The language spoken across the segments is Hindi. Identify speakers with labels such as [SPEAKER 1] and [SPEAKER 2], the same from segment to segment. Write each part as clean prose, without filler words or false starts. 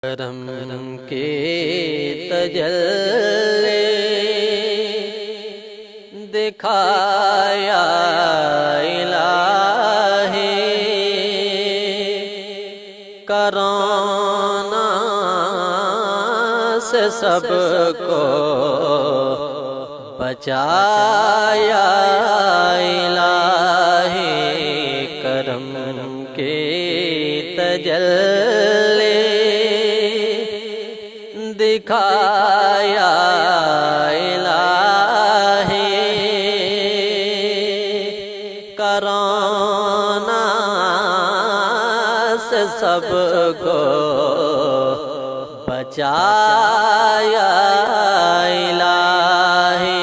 [SPEAKER 1] करम के तजल्ले दिखाया इलाही, कोरोना से सबको बचाया इलाही। करम के तजल्ले दिखाया इलाही, कोरोना से सबको बचाया इलाही।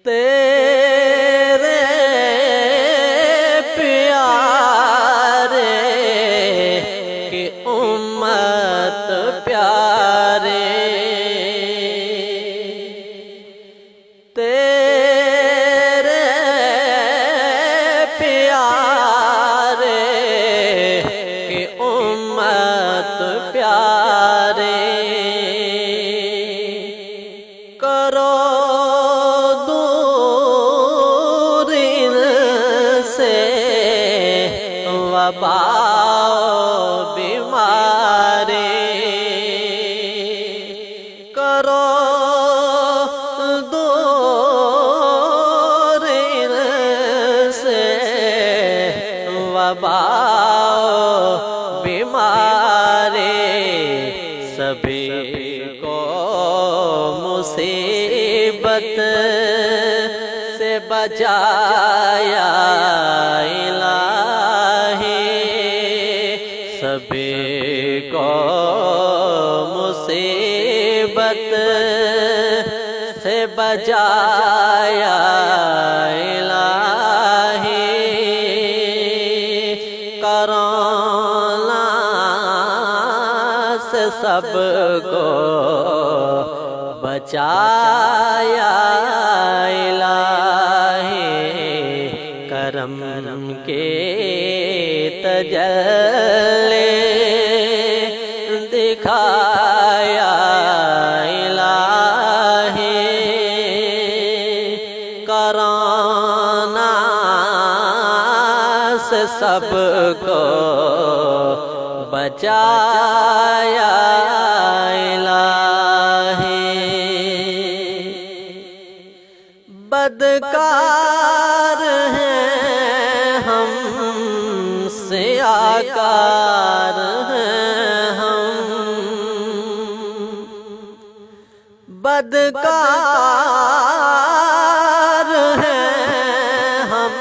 [SPEAKER 1] तेरे प्यारे की उम्मत प्यारे, तेरे प्यारे की उम्मत प्यारे, करो दूर इनसे वबा बीमारी, करो दूर इनसे वबा बीमारी। सभी को मुसीबत से बचाया इलाही, सभी को मुसीबत से बचाया इलाही, कोरोना से सबको बचाया इलाही। करम के तजल्ले दिखाया इलाही, कोरोना से सबको बचाया इलाही। बदकार हैं हम, सियाकार हैं हम, बदकार हैं हम,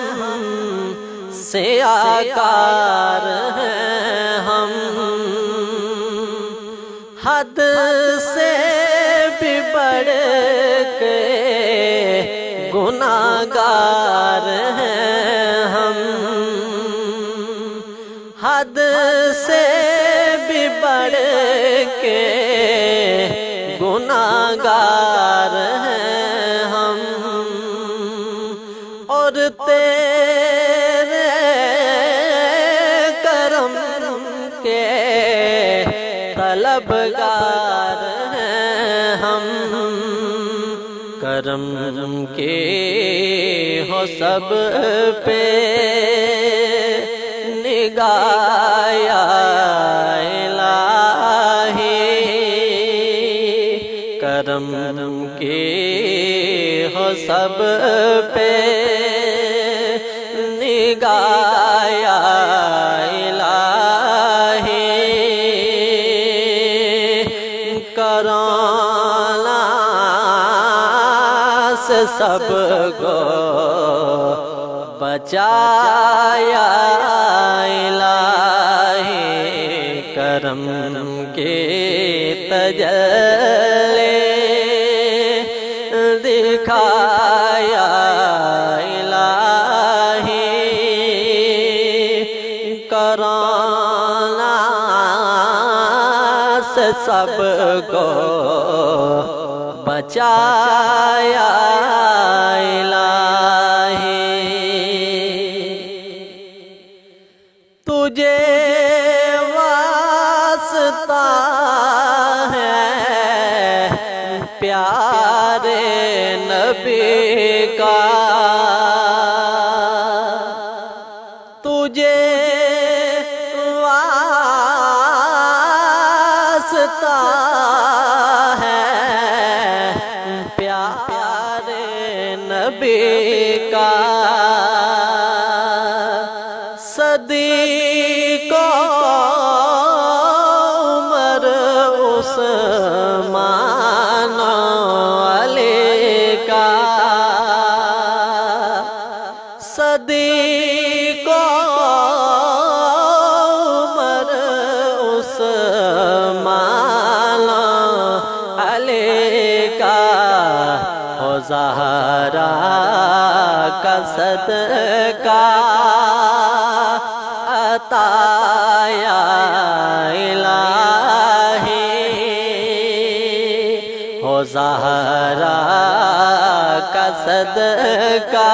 [SPEAKER 1] सियाकार हैं हम, हद से भी बढ़ के गुनाहगार हैं हम, हद से भी बढ़ के गुनाहगार हैं हम, और तेरे करम के तलबगार हैं हम। करम के हो सब पे निगाया इलाही, करम के हो सब पे निगाया इलाही, कोरोना से सबको बचाया इलाही। करम के तजल्ले दिखाया इलाही, कोरोना से सबको बचाया इलाही। तुझे प्यारे नबी का तुझे वास्ता है, प्यारे नबी का सदी को उमर उस्मान अली का, सदी को उमर उस्मान अली का, हो ज़हरा का सदका अताया इलाही, हो ज़हरा का सदका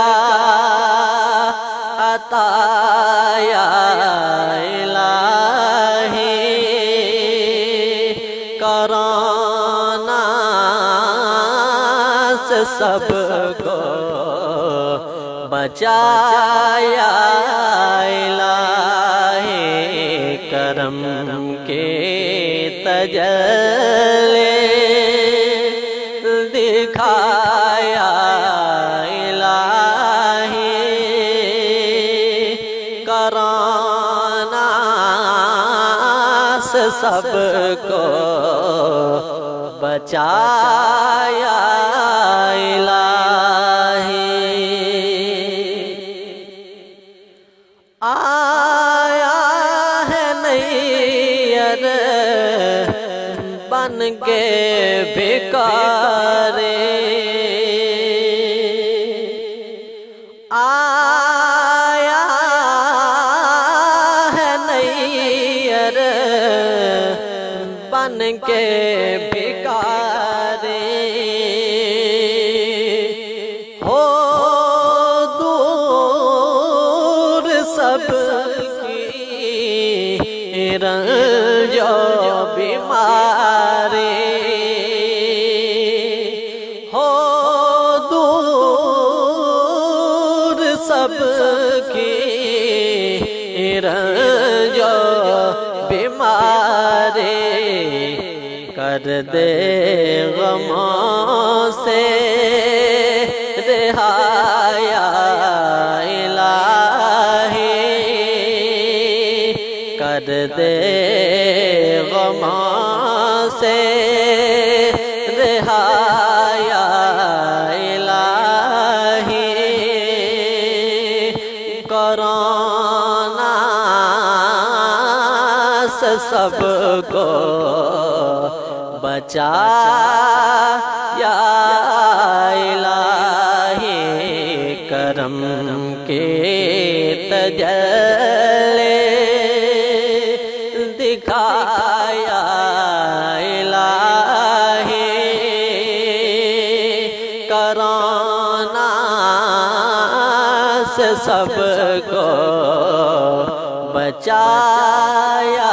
[SPEAKER 1] अताया इलाही, कोरोना से सबको बचाया इलाही, करम के तजल्ले दिखाया इलाही, कोरोना से सबको बचाया इलाही। आया है नैयर बन के भिखारी, आया है नैयर बन के भिखारी, हो दूर सबकी रंजो बीमारी, हो दूर सबकी रंजो बीमारी, कर दे गमों से रिहाया इलाही, कर दे गमों से रिहाया इलाही, कोरोना से सबको बचाया इलाही, करम के तजल्ले दिखाया इलाही, कोरोना से सबको बचाया